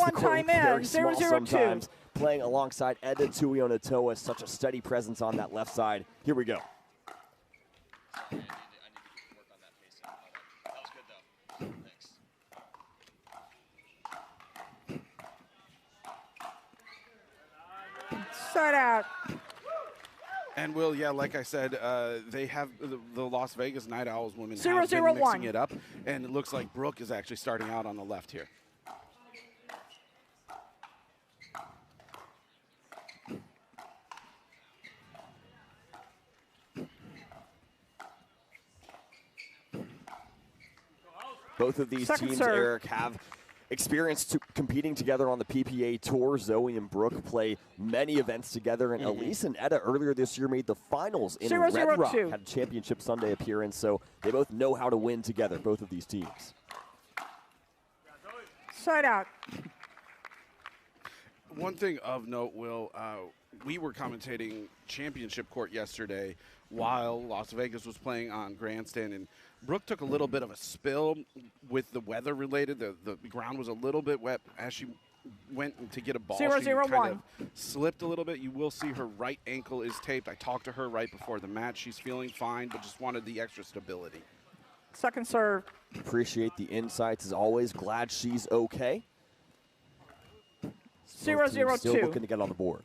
the court very small 0-0-2. sometimes. Playing alongside Eda Tuionatoa, such a steady presence on that left side. Here we go. Side out. And Will, yeah, like I said, they have the Las Vegas Night Owls women 0-0-1. have been mixing it up, and it looks like Brooke is actually starting out on the left here. Both of these teams, Eric, have experience competing together on the PPA Tour. Zoe and Brooke play many events together, and Elise and Eda earlier this year made the finals in Red Rock, had a championship Sunday appearance, so they both know how to win together, both of these teams. Side out. One thing of note, Will, we were commentating championship court yesterday while Las Vegas was playing on Grandstand, and Brooke took a little bit of a spill with the weather related. The ground was a little bit wet as she went to get a ball. 0-0-1. She kind of slipped a little bit. You will see her right ankle is taped. I talked to her right before the match. She's feeling fine, but just wanted the extra stability. Second serve. Appreciate the insights as always. Glad she's okay. 0-0-2. Still looking to get on the board.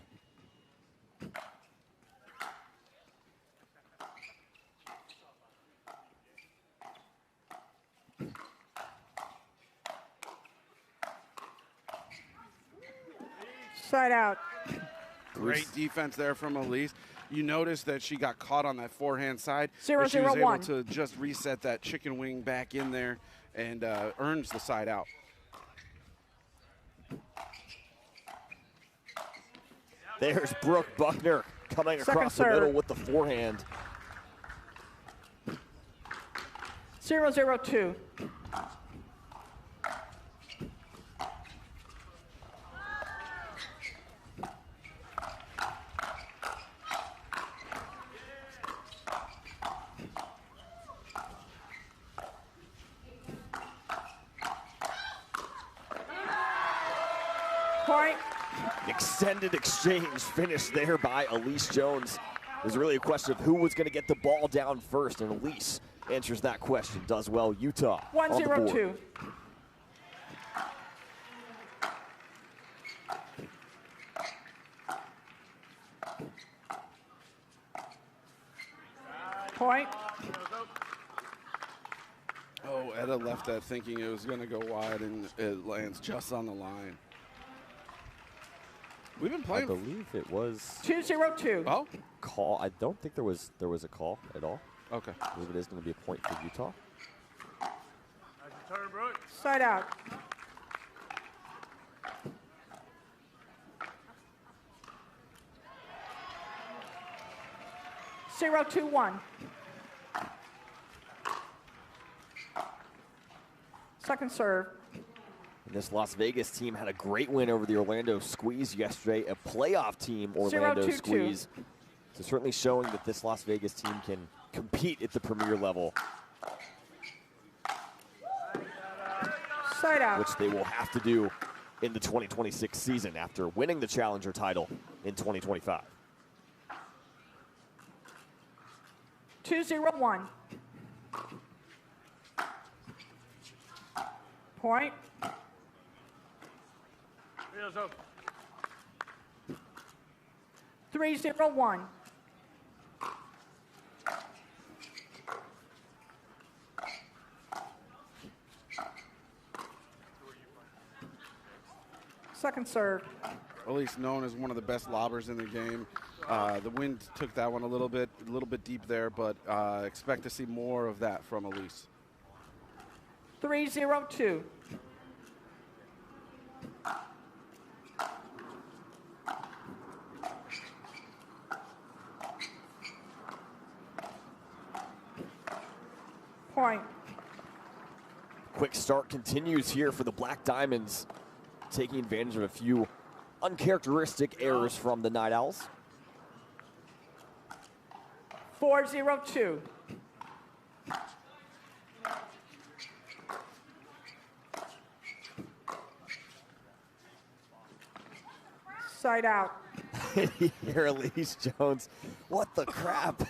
Side out. Great defense there from Elise. You notice that she got caught on that forehand side. 0-0-1. But she was able to just reset that chicken wing back in there and earns the side out. There's Brooke Buckner coming across the middle with the forehand. 0-0-2. Point. Extended exchange finished there by Elise Jones. It was really a question of who was going to get the ball down first, and Elise answers that question, does well. Utah 1-0-2. Point. Oh, Eda left that thinking it was going to go wide, and it lands just on the line. We've been playing. I believe it was 2-0-2. Oh, call. I don't think there was a call at all. okay. I believe it is going to be a point for Utah. Side out. Zero, 2-1. Second serve. And this Las Vegas team had a great win over the Orlando Squeeze yesterday, a playoff team, Orlando 0-2-2. Squeeze. So certainly showing that this Las Vegas team can compete at the premier level, Side out. which they will have to do in the 2026 season after winning the Challenger title in 2025. 2-0-1. Point. 3-0-1. Second serve. Elise known as one of the best lobbers in the game. The wind took that one a little bit deep there, but expect to see more of that from Elise. 3-0-2. Point. Quick start continues here for the Black Diamonds, taking advantage of a few uncharacteristic errors from the Night Owls. 4-0-2. Side out. Here, Elise Jones. What the crap?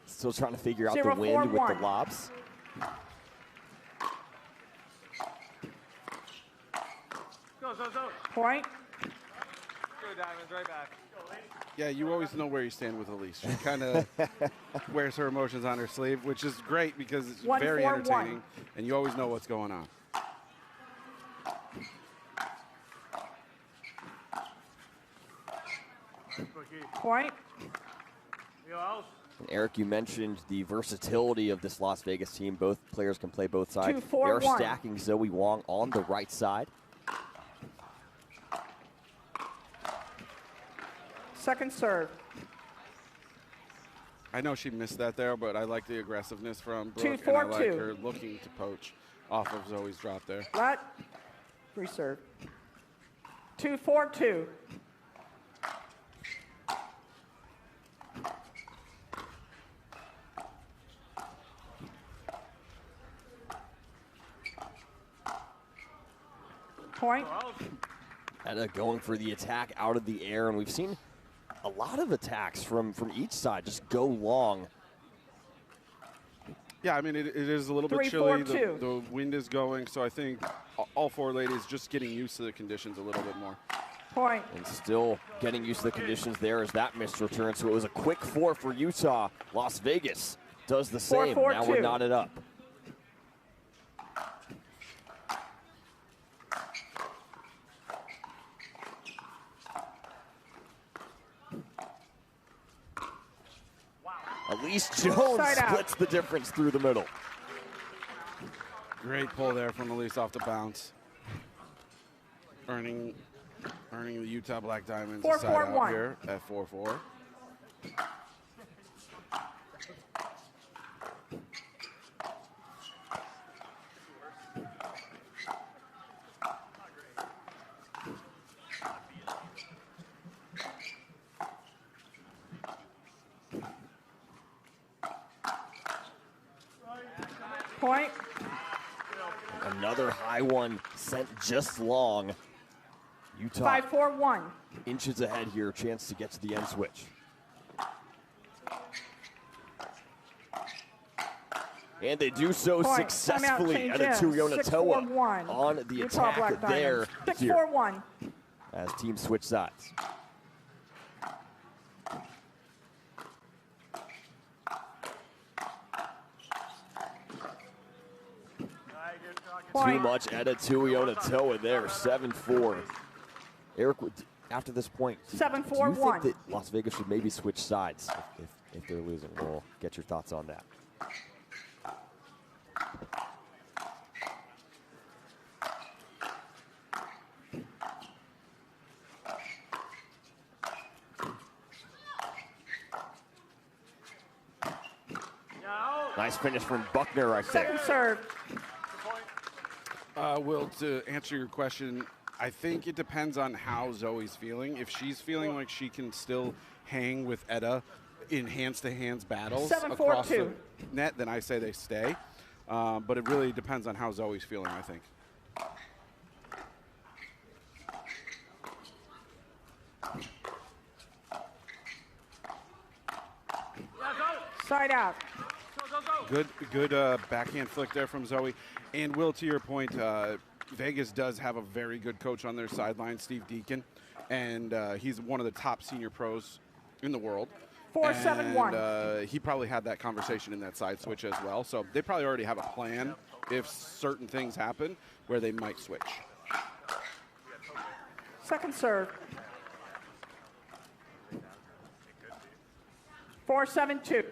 Still trying to figure out the wind with the lobs. Point. Go, Diamonds, right back. Yeah, you always know where you stand with Elise. She kind of wears her emotions on her sleeve, which is great because it's very entertaining, and you always know what's going on. Point. And Eric, you mentioned the versatility of this Las Vegas team. Both players can play both sides. 2, 4, They're 1. stacking Zoe Wong on the right side. Second serve. I know she missed that there, but I like the aggressiveness from 2, Brooke, 4, and I like 2. her looking to poach off of Zoe's drop there. Let. Reserve. 2, 4, 2. Point. Edda going for the attack out of the air, and we've seen a lot of attacks from each side just go long. Yeah, I mean, it is a little 3, bit chilly. 4, 2. The wind is going, so I think all four ladies just getting used to the conditions a little bit more. Point. And still getting used to the conditions there as that missed return. So it was a quick 4 for Utah. Las Vegas does the 4, same. 4, now 2. we're knotted up. Elise Jones Side out. splits the difference through the middle. Great pull there from Elise off the bounce. Earning the Utah Black Diamonds 4, a side 4, out 1. here at 4-4. Point. Another high one sent just long. Utah 5, 4, 1. inches ahead here, chance to get to the end switch. And they do so Point. successfully. Timeout, Edda change in. 6, 4, Tuionatoa 1. on the Utah Black attack there Diamonds. 6, here 4, 1. as teams switch sides. Too Point. much Edda Tuionatoa there, 7-4. Eric, after this point, do 7, you 4, think 1. that Las Vegas should maybe switch sides if they're losing? We'll get your thoughts on that. Nice finish from Buckner right there. Second serve. Will, to answer your question, I think it depends on how Zoe's feeling. If she's feeling like she can still hang with Edda in hands-to-hands battles 7, 4, across 2. the net, then I say they stay. But it really depends on how Zoe's feeling, I think. Side out. Good backhand flick there from Zoe. And Will, to your point, Vegas does have a very good coach on their sideline, Steve Deacon, and he's one of the top senior pros in the world. 4, 7, 1. And he probably had that conversation in that side switch as well. So they probably already have a plan if certain things happen where they might switch. Second serve. 4, 7, 2.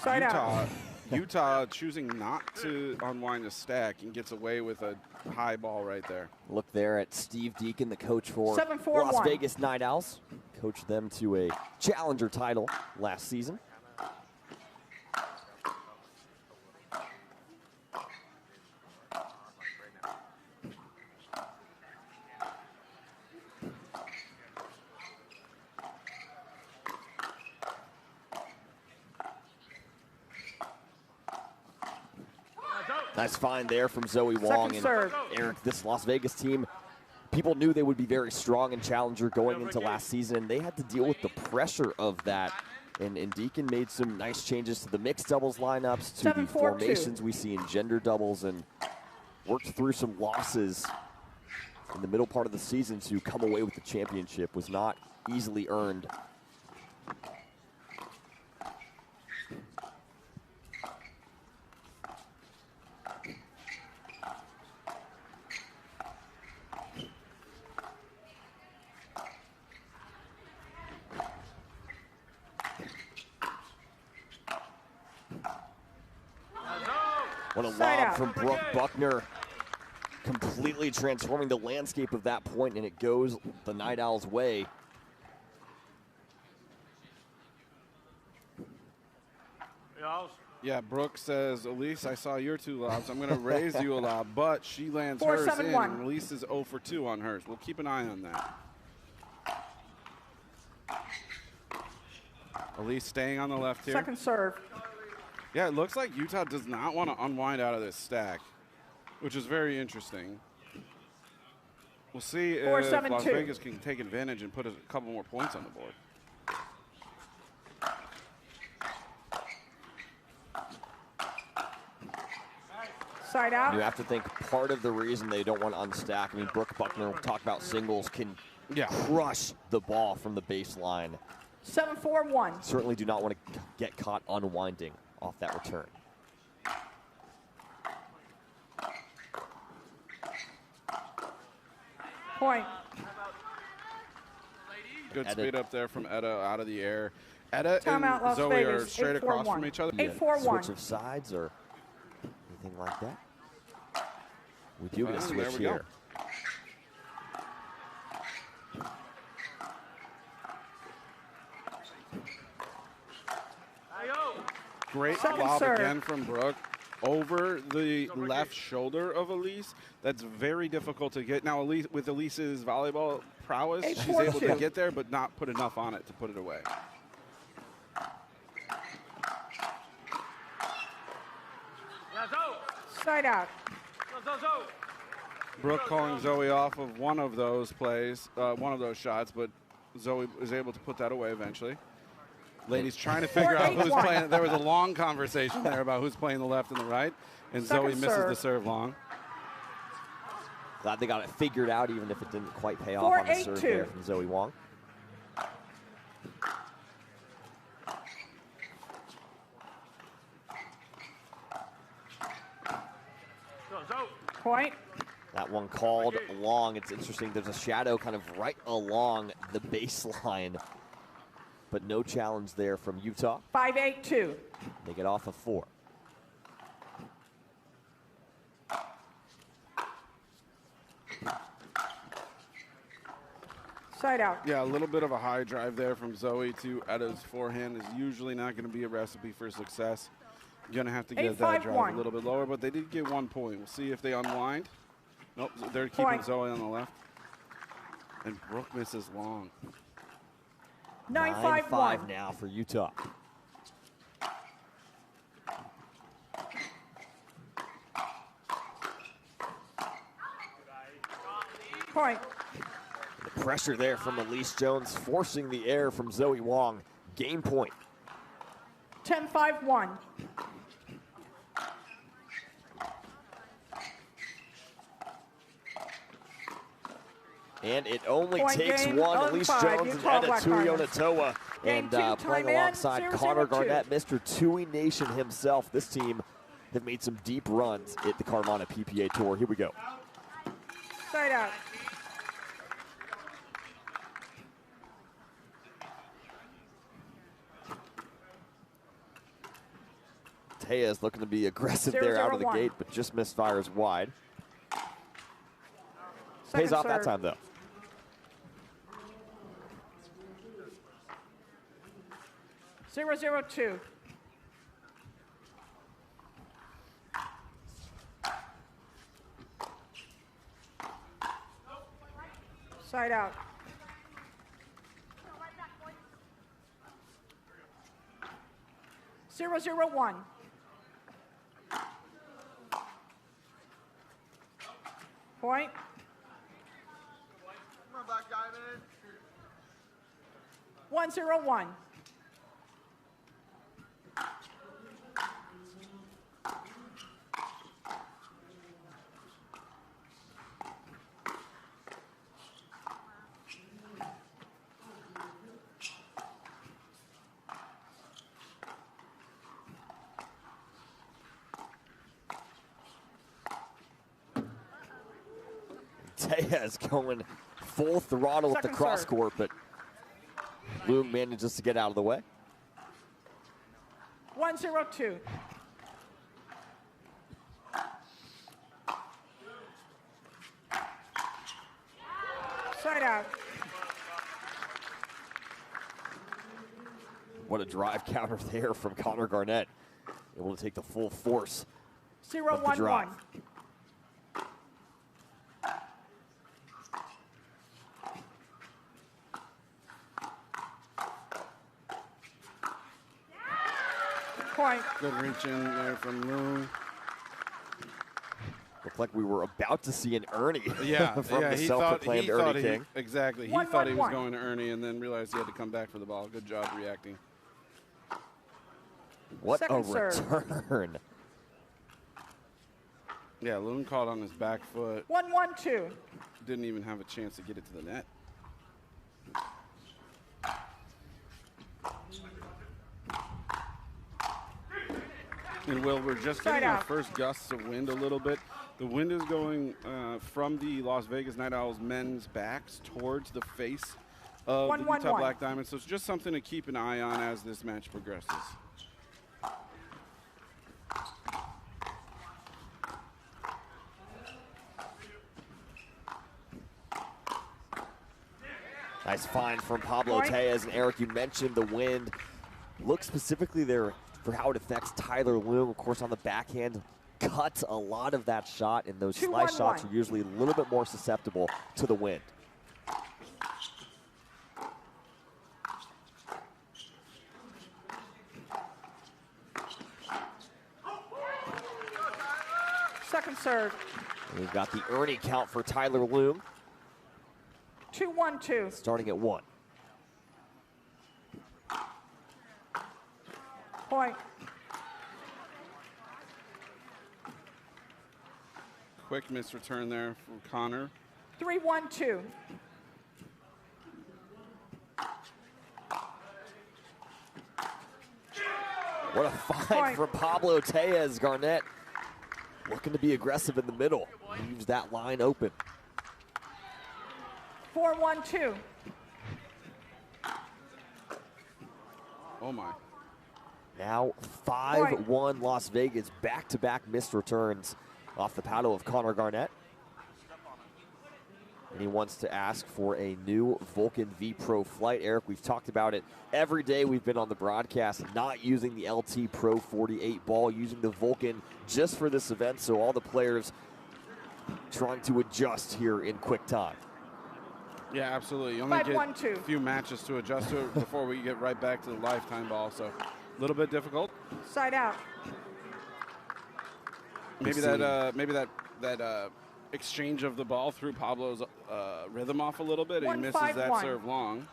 Side out. Utah choosing not to unwind the stack and gets away with a high ball right there. Look there at Steve Deacon, the coach for 7, 4, Las 1. Vegas Night Owls. Coached them to a challenger title last season. Nice find there from Zoe Wong. Second serve. And Eric, this Las Vegas team, people knew they would be very strong in Challenger going into last season, and they had to deal with the pressure of that. And Deacon made some nice changes to the mixed doubles lineups, to the formations we see in gender doubles, and worked through some losses in the middle part of the season to come away with the championship. Was not easily earned. What a lob from Brooke Buckner, completely transforming the landscape of that point, and it goes the Night Owls' way. Yeah, Brooke says, Elise, I saw your 2 lobs. I'm going to raise you a lob, but she lands hers in, and Elise is 0 for 2 on hers. We'll keep an eye on that. Elise staying on the left here. Second serve. Yeah, it looks like Utah does not want to unwind out of this stack, which is very interesting. We'll see if Las Vegas can take advantage and put a couple more points on the board. Side out. You have to think part of the reason they don't want to unstack, I mean, Brooke Buckner, we'll talk about singles, can crush the ball from the baseline. 7-4-1. Certainly do not want to get caught unwinding off that return. Point. Good speed up there from Etta out of the air. Etta Timeout, and Zoe Vegas, are straight across from each other. 8-4-1. Switch of sides or anything like that? We do get a switch here. Great lob again from Brooke over the left shoulder of Elise. That's very difficult to get. Now, Elise, with Elise's volleyball prowess, she's able to get there, but not put enough on it to put it away. Side out. Brooke calling Zoe off of one of those plays, one of those shots, but Zoe is able to put that away eventually. Ladies trying to figure out who's playing. There was a long conversation there about who's playing the left and the right, and Zoe misses the serve long. Glad they got it figured out, even if it didn't quite pay off on the serve there from Zoe Wong. Point. That one called long. It's interesting. There's a shadow kind of right along the baseline, but no challenge there from Utah. 5-8-2. They get off of 4. Side out. Yeah, a little bit of a high drive there from Zoe to Etta's forehand is usually not going to be a recipe for success. You're going to have to get that drive a little bit lower, but they did get 1 point. We'll see if they unwind. Nope, they're keeping Zoe on the left. And Brooke misses long. 9-5 now for Utah. Point. The pressure there from Elise Jones, forcing the air from Zoe Wong. Game point. 10-5-1. And it only takes one. Elise Jones and Etta Tuionatoa. And playing alongside Connor Garnett, Mr. Tui Nation himself. This team have made some deep runs at the Carvana PPA Tour. Here we go. Side out. Taya is looking to be aggressive there out of the gate, but just misfires wide. Pays off that time, though. 0-0-2. Side out. Zero, 0-1. Point. Come on, Black Diamond. 1-0-1. Tejas going full throttle with the Second cross serve. court, but Loom manages to get out of the way. 1-0-2. Side out. What a drive counter there from Connor Garnett. Able to take the full force of the 0-1-1. drive. Point. Good reach in there from Loom. Looked like we were about to see an Ernie Yeah, from the he self-proclaimed thought Ernie King. Exactly. He 1-1-1. thought he was going to Ernie and then realized he had to come back for the ball. Good job reacting. What Second a serve. return. Yeah, Loom caught on his back foot. 1-1-2. Didn't even have a chance to get it to the net. And Will, we're just Side getting our out. first gusts of wind a little bit. The wind is going from the Las Vegas Night Owls men's backs towards the face of the 1-1-1. Utah Black Diamonds. So it's just something to keep an eye on as this match progresses. Nice find from Pablo Point. Tejas. And Eric, you mentioned the wind. Look specifically there for how it affects Tyler Loom. Of course, on the backhand, cuts a lot of that shot, and those slice 2-1-1. shots are usually a little bit more susceptible to the wind. Second serve. And we've got the Ernie count for Tyler Loom, 2-1-2. starting at 1. Point. Quick miss return there from Connor. 3-1-2. What a find Point. from Pablo Tejas. Garnett looking to be aggressive in the middle. Leaves that line open. 4-1-2. Oh, my. Now 5-1 Las Vegas. Back-to-back missed returns off the paddle of Connor Garnett. And he wants to ask for a new Vulcan V Pro flight. Eric, we've talked about it every day we've been on the broadcast, not using the LT Pro 48 ball, using the Vulcan just for this event, so all the players trying to adjust here in quick time. Yeah, absolutely. You only 5-1-2. get a few matches to adjust to it before we get right back to the lifetime ball, so a little bit difficult. Side out. Maybe that exchange of the ball threw Pablo's rhythm off a little bit, and he misses that 1-5-1. serve long.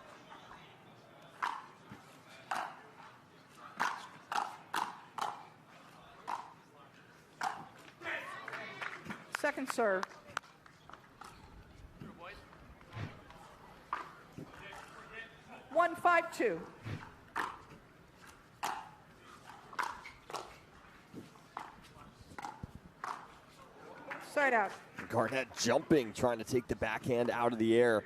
Second serve. One 5-2. Side out. Garnett jumping, trying to take the backhand out of the air.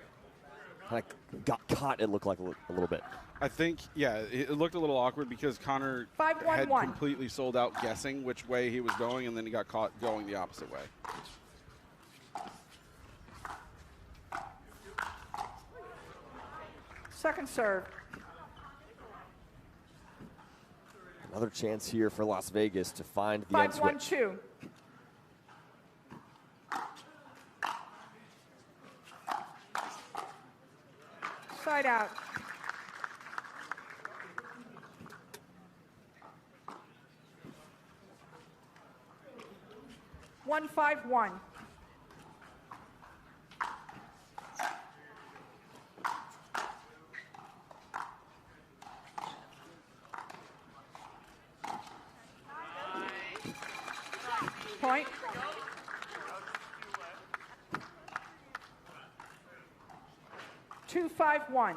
Kind of got caught, it looked like a little bit. I think, yeah, it looked a little awkward because Connor 5-1-1. had completely sold out guessing which way he was going, and then he got caught going the opposite way. Second serve. Another chance here for Las Vegas to find the end switch. 5-1-2. Side out. One 5-1. Point. Two, 5-1.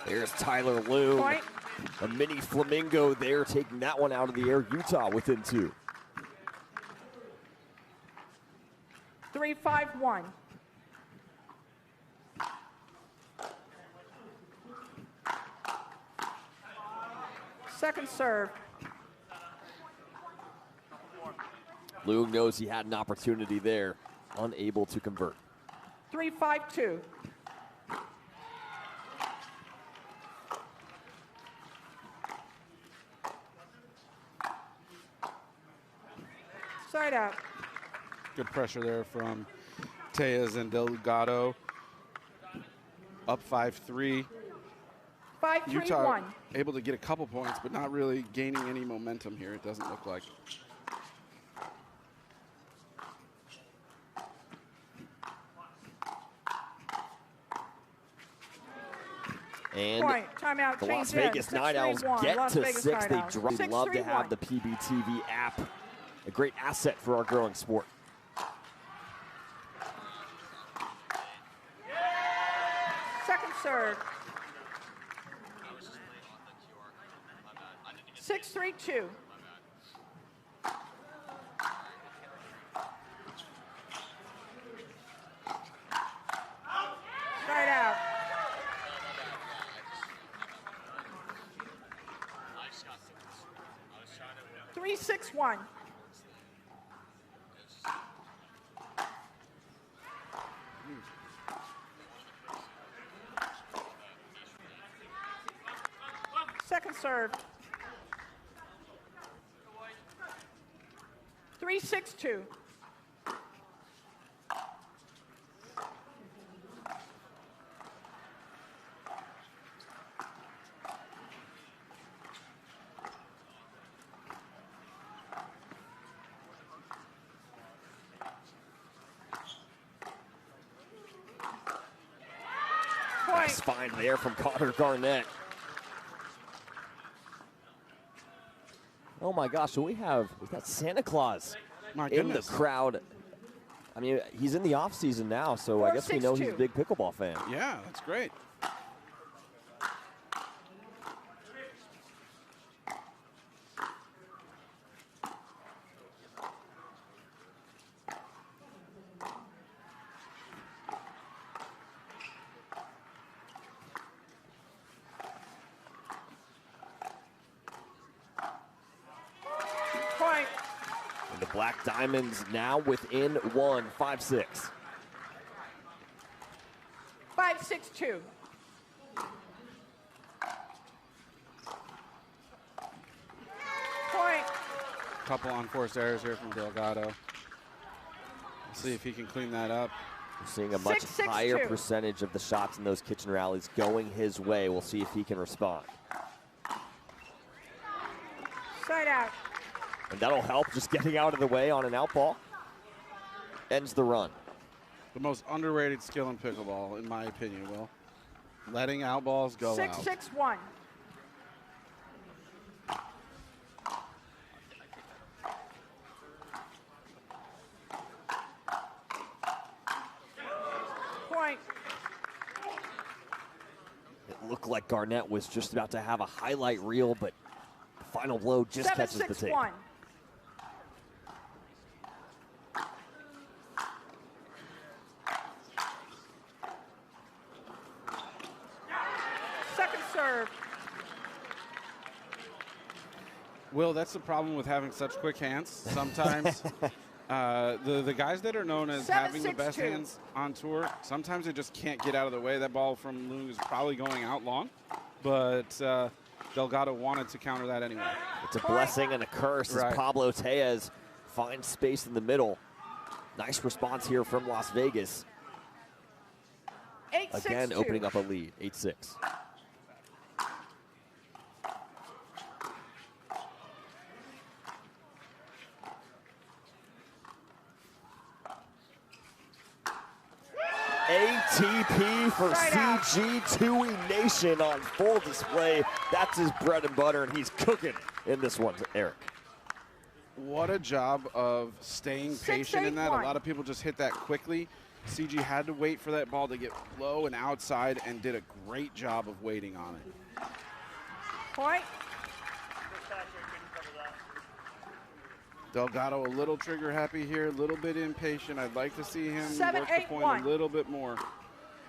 There's Tyler Loom. Point. A mini flamingo there, taking that one out of the air. Utah within 2. 3-5-1. Second serve. Loom knows he had an opportunity there, unable to convert. 3-5-2. Side out. Good pressure there from Tejas and Delgado. Up 5-3. 5-3-1. Utah able to get a couple points, but not really gaining any momentum here, it doesn't look like. And Point. Timeout. the Change Las in. Vegas Night Owls 6-3-1. get Las to Vegas 6. They Night Owls. love to have 6-3-1. the PBTV app. A great asset for our growing sport. Second serve. 6-3-2. Side out. Three, 6-1. Second serve. 3-6-2. Nice find there from Connor Garnett. Oh my gosh, so we have Santa Claus My in the goodness. crowd. I mean, he's in the off season now, so I guess we know he's a 4-6-2. big pickleball fan. Yeah, that's great. Point. And the Black Diamonds now within 1, 5-6. 5-6-2. Point. Couple unforced errors here from Delgado. Let's see if he can clean that up. We're seeing a much 6-6-2. higher percentage of the shots in those kitchen rallies going his way. We'll see if he can respond. Side out. And that'll help, just getting out of the way on an out ball. Ends the run. The most underrated skill in pickleball, in my opinion, Will. Letting out balls go out. 6-6-1. Point. It looked like Garnett was just about to have a highlight reel, but the final blow just catches the tape. 7-6-1. Second serve. Will, that's the problem with having such quick hands. Sometimes the guys that are known as having the best 7-6-2. hands on tour, sometimes they just can't get out of the way. That ball from Loom is probably going out long, but Delgado wanted to counter that anyway. It's a blessing and a curse Right. as Pablo Tejas finds space in the middle. Nice response here from Las Vegas. 8-6-2. Again, opening up a lead, 8-6. ATP for Side out. CG2E Nation on full display. That's his bread and butter, and he's cooking in this one, Eric. What a job of staying patient in that. 6-8-1. A lot of people just hit that quickly. CG had to wait for that ball to get low and outside and did a great job of waiting on it. Point. Delgado a little trigger happy here, a little bit impatient. I'd like to see him 7-8-1. work the point a little bit more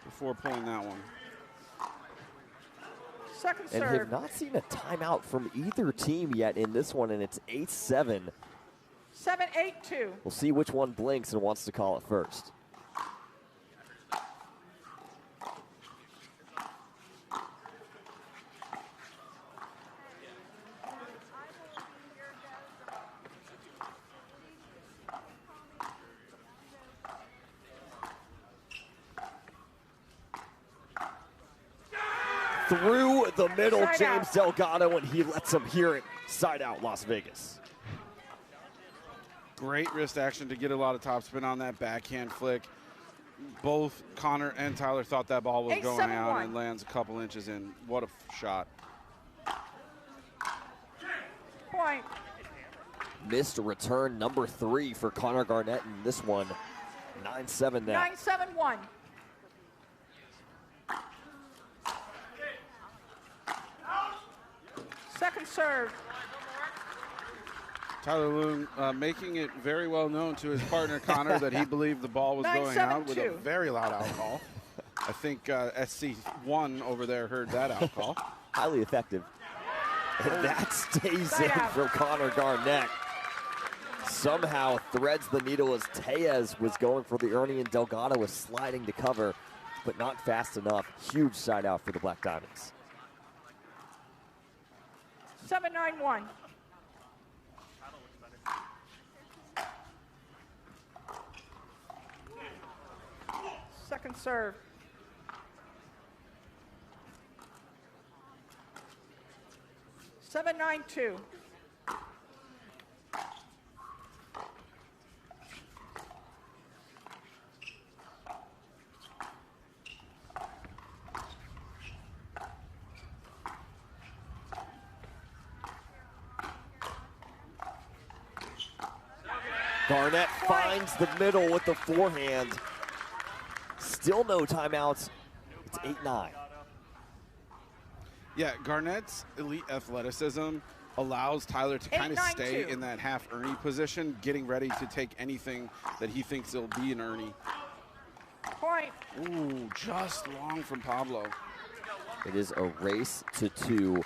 before pulling that one. Second And serve. have not seen a timeout from either team yet in this one, and it's 8-7. 7-8-2. We'll see which one blinks and wants to call it first. Through the middle, Side James out. Delgado, and he lets him hear it. Side out, Las Vegas. Great wrist action to get a lot of topspin on that backhand flick. Both Connor and Tyler thought that ball was going out 8-7-1. and lands a couple inches in. What a shot. Point. Missed return number 3 for Connor Garnett in this one. 9-7 now. 9-7-1. Second serve. Tyler Loon making it very well known to his partner Connor that he believed the ball was going out with a 9-7-2. very loud outcall. I think SC1 over there heard that outcall. Highly effective. And that stays Side in out. from Connor Garnett. Somehow threads the needle as Tejas was going for the Ernie, and Delgado was sliding to cover, but not fast enough. Huge side out for the Black Diamonds. 7-9-1. Second serve. Seven, 9-2. Garnett finds the middle with the forehand. Still no timeouts. It's 8-9. Yeah, Garnett's elite athleticism allows Tyler to kind of 8-9-2. stay in that half Ernie position, getting ready to take anything that he thinks will be an Ernie. Point. Ooh, just long from Pablo. It is a race to 2.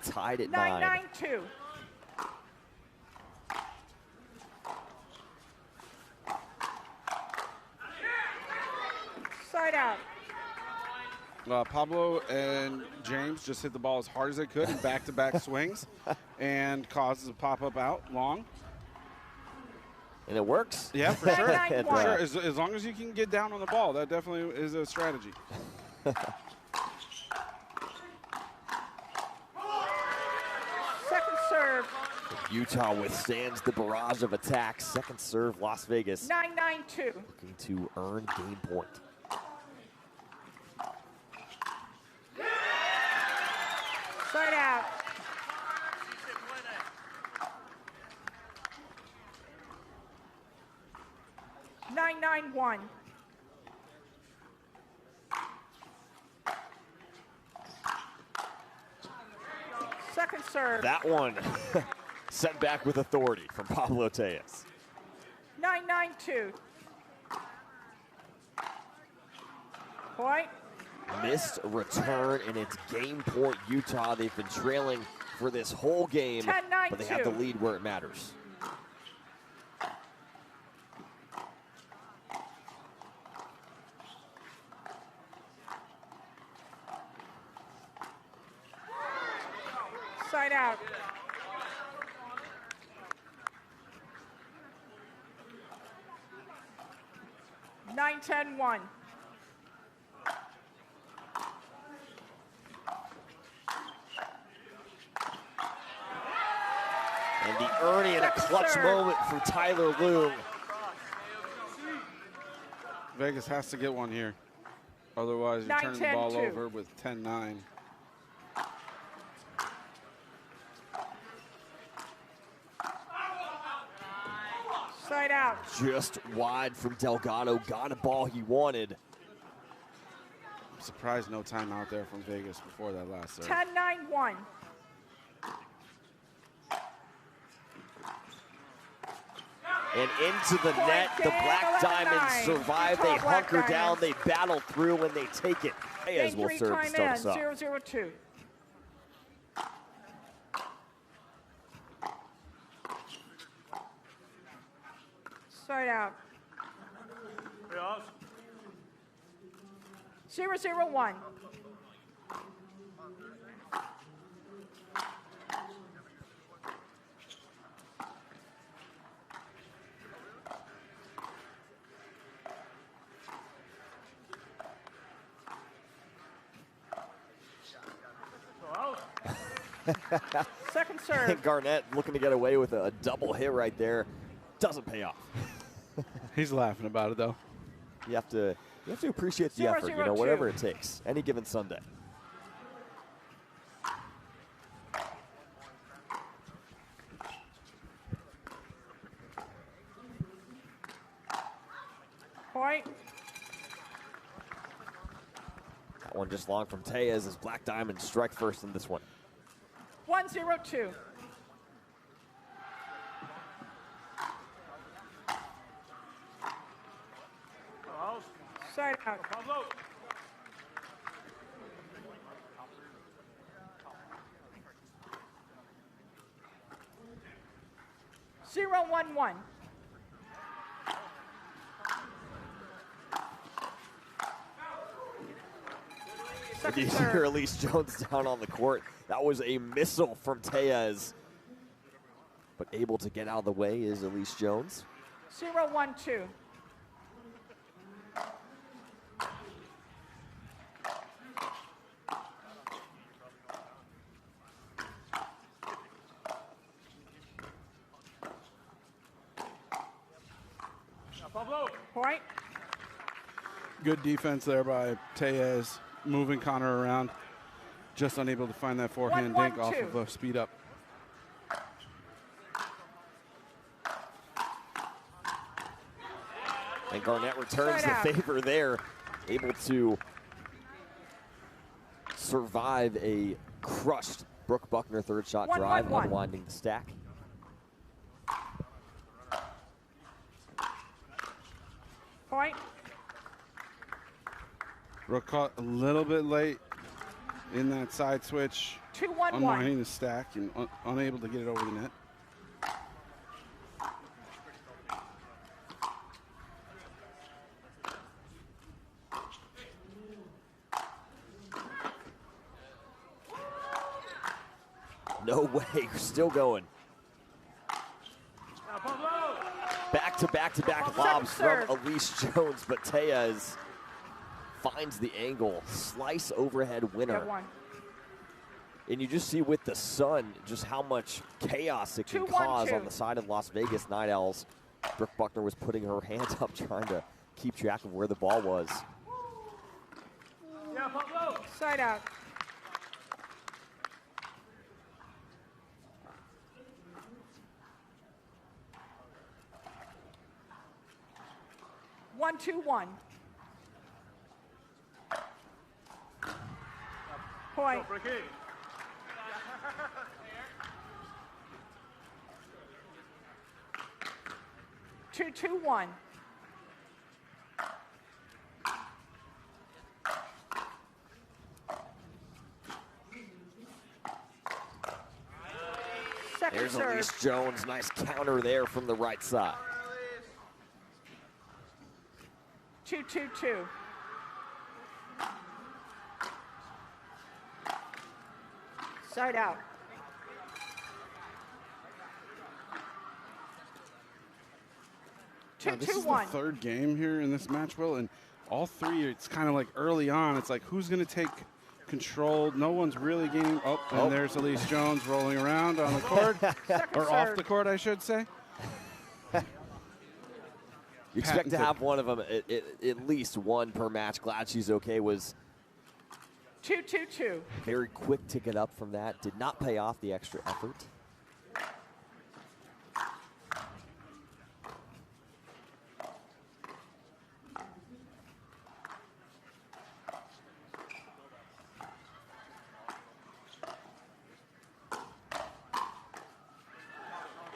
Tied at 9. 9-9-2. Side out. Pablo and James just hit the ball as hard as they could in back-to-back swings and causes a pop-up out long. And it works. Yeah, for sure. 9-9-1. For sure. As long as you can get down on the ball, that definitely is a strategy. Second serve. Utah withstands the barrage of attacks. Second serve, Las Vegas 9-9-2. looking to earn game point. Side out. Nine, 9-1. Second serve. That one sent back with authority from Pablo Tejas. 9-9-2. Point. Missed return, and it's game point Utah. They've been trailing for this whole game, 10-9-2. but they have the lead where it matters. Side out. Nine, 10-1. And the Ernie in a clutch Serve. moment for Tyler Loom. Vegas has to get one here. Otherwise, you're turning the ball 9-10-2. over with 10-9. Side out. Just wide from Delgado. Got a ball he wanted. I'm surprised no timeout there from Vegas before that last serve. 10-9-1. And into the net, the Black Diamonds survive. They hunker down, they battle through, and they take it. As will serve to start us off. 0-0-2. Side out. 0-0-1. Second serve. Garnett looking to get away with a double hit right there. Doesn't pay off. He's laughing about it, though. You have to appreciate the effort, you know, whatever it takes. Any given Sunday. Point. That one just long from Tejas as Black Diamonds strike first in this one. 1-0-2. Side out. Zero, 1-1. And you hear Elise Jones down on the court. That was a missile from Tejas. But able to get out of the way is Elise Jones. 0-1-2. Point. Good defense there by Tejas, moving Connor around. Just unable to find that forehand dink off of a speed up. And Garnett returns the favor there, able to survive a crushed Brooke Buckner third shot drive, unwinding the stack. Point. Brooke caught a little bit late in that side switch, 2-1-1. unwinding the stack and unable to get it over the net. No way, we're still going. Back-to-back lobs from Elise Jones, but Tejas finds the angle. Slice overhead winner. And you just see with the sun just how much chaos it can cause on the side of Las Vegas Night Owls. Brooke Buckner was putting her hands up trying to keep track of where the ball was. Side out. One, 2-1. Point. 2-2-1. There's Elise Jones, nice counter there from the right side. 2-2-2. Side out. This is the third game here in this match, Will, and all three, it's kind of like early on, it's like who's going to take control? No one's really gaining. And there's Elise Jones rolling around on the court, or off the court, I should say. You expect to have one of them, at least one per match. Glad she's okay. Was 2-2-2. very quick to get up from that. Did not pay off the extra effort.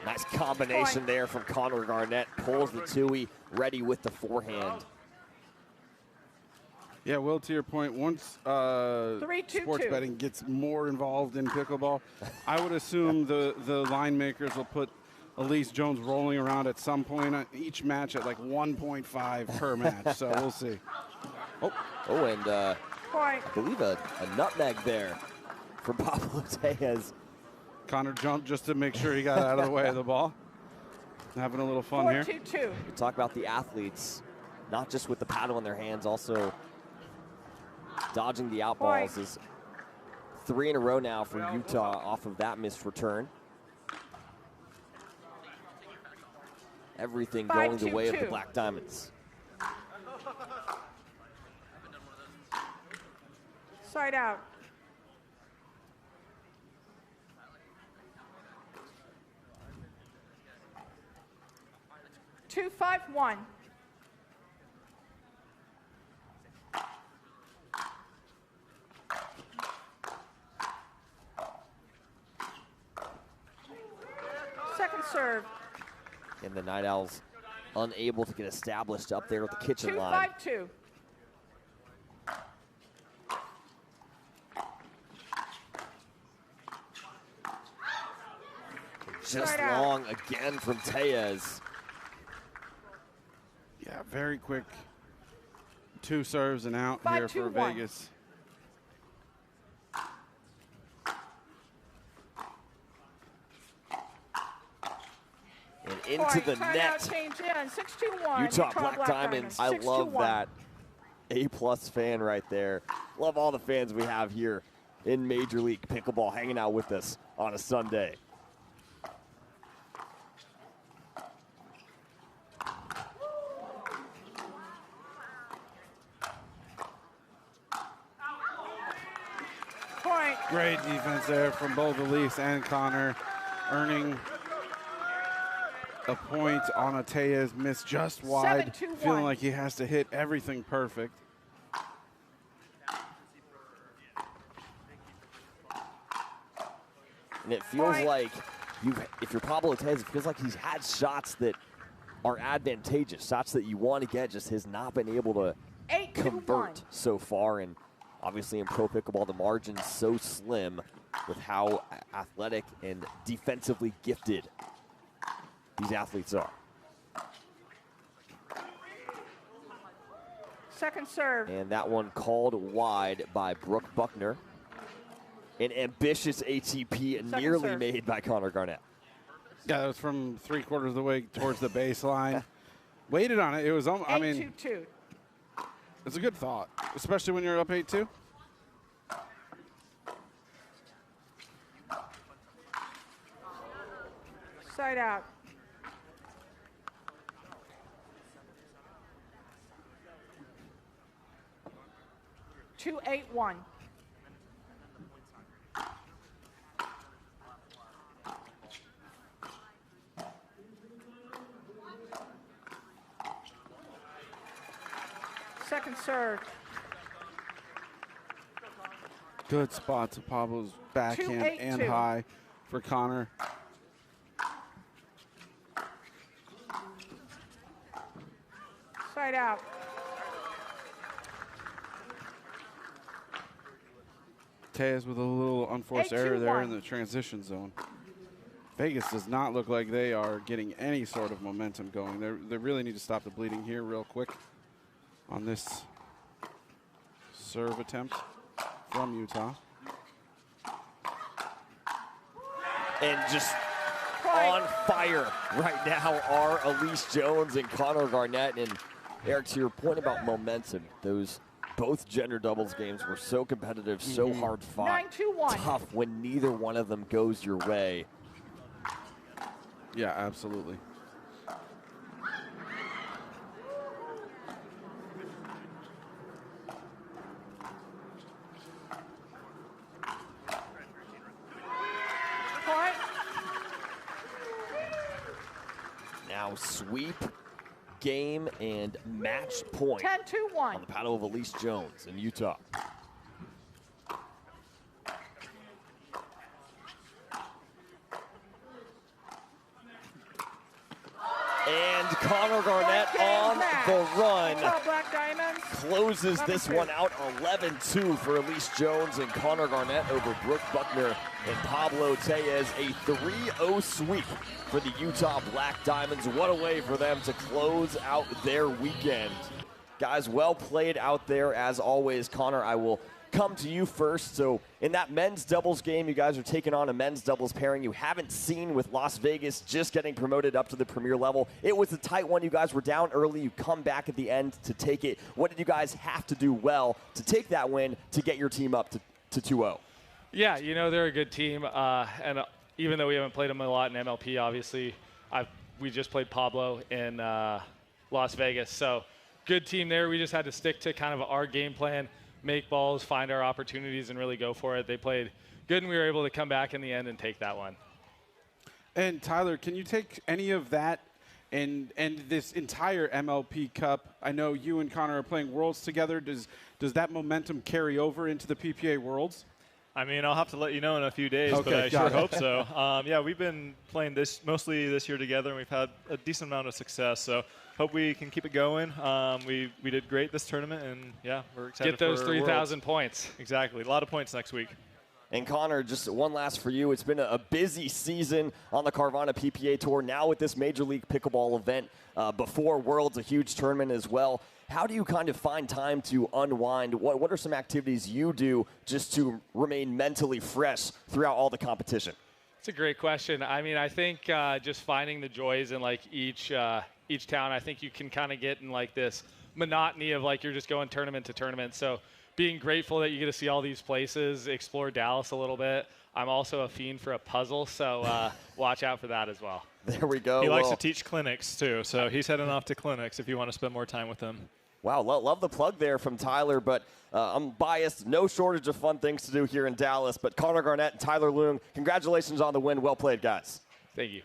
Nice combination there from Connor Garnett. Pulls the two-y, ready with the forehand. Yeah, Will, to your point, once 3-2-2. sports betting gets more involved in pickleball, I would assume the line makers will put Elise Jones rolling around at some point on each match at like 1.5 per match. So we'll see. Oh, and I believe a nutmeg there from Pablo Tejas. Connor jumped just to make sure he got out of the way of the ball. Having a little fun here. 4-2-2. We talk about the athletes, not just with the paddle in their hands, also dodging the outballs. Is 3 in a row now for Utah off of that missed return. Everything going the way of the Black Diamonds. Side out. 2-5-1. Second serve. And the Night Owls unable to get established up there at the kitchen line. 2-5-2. Just long again from Tejas. Yeah, very quick. 2 serves and out here for Vegas. And into the net. Utah Black Diamonds. I love that A-plus fan right there. Love all the fans we have here in Major League Pickleball hanging out with us on a Sunday. Great defense there from both Elise and Connor, earning a point on a Tejas miss just wide, feeling like he has to hit everything perfect. And it feels like, if you're Pablo Tejas, it feels like he's had shots that are advantageous, shots that you want to get, just has not been able to convert so far. And obviously in pro pickleball, the margin's so slim with how athletic and defensively gifted these athletes are. Second serve. And that one called wide by Brooke Buckner. An ambitious ATP nearly made by Connor Garnett. Yeah, that was from 3/4 of the way towards the baseline. Waited on it. It was, I mean, 8-2-2. It's a good thought, especially when you're up 8-2. Side out. Two, 8-1. Second serve. Good spot to Pablo's backhand and high for Connor. Side out. Tejas with a little unforced error there in the transition zone. Vegas does not look like they are getting any sort of momentum going. They really need to stop the bleeding here real quick on this serve attempt from Utah. And just on fire right now are Elise Jones and Connor Garnett. And Eric, to your point about momentum, those both gender doubles games were so competitive, so hard fought, tough when neither one of them goes your way. Yeah, absolutely. sweep, game, and match point 10-2-1. on the paddle of Elise Jones in Utah. And Connor Garnett on the run Black Diamonds. closes this one out 11-2 for Elise Jones and Connor Garnett over Brooke Buckner and Pablo Tellez. A 3-0 sweep for the Utah Black Diamonds. What a way for them to close out their weekend. Guys, well played out there as always. Connor, I will come to you first. So in that men's doubles game, you guys are taking on a men's doubles pairing you haven't seen with Las Vegas just getting promoted up to the premier level. It was a tight one. You guys were down early. You come back at the end to take it. What did you guys have to do well to take that win to get your team up to 2-0? Yeah, you know, they're a good team. And even though we haven't played them a lot in MLP, obviously, we just played Pablo in Las Vegas. So good team there. We just had to stick to kind of our game plan, make balls, find our opportunities, and really go for it. They played good, and we were able to come back in the end and take that one. And Tyler, can you take any of that and this entire MLP Cup? I know you and Connor are playing Worlds together. Does that momentum carry over into the PPA Worlds? I mean, I'll have to let you know in a few days, Okay, but I sure it. hope so. Yeah, we've been playing mostly this year together, and we've had a decent amount of success. So hope we can keep it going. We did great this tournament, and yeah, we're excited. Get those for 3,000 points. Exactly, a lot of points next week. And Connor, just one last for you. It's been a busy season on the Carvana PPA Tour. Now with this Major League Pickleball event, before Worlds, a huge tournament as well. How do you kind of find time to unwind? What are some activities you do just to remain mentally fresh throughout all the competition? It's a great question. I mean, I think just finding the joys in like each town. I think you can kind of get in like this monotony of like you're just going tournament to tournament. So being grateful that you get to see all these places, explore Dallas a little bit. I'm also a fiend for a puzzle, so watch out for that as well. There we go. He likes to teach clinics too, so he's heading off to clinics if you want to spend more time with him. Wow, love the plug there from Tyler, but I'm biased. No shortage of fun things to do here in Dallas. But Connor Garnett and Tyler Leung, congratulations on the win. Well played, guys. Thank you.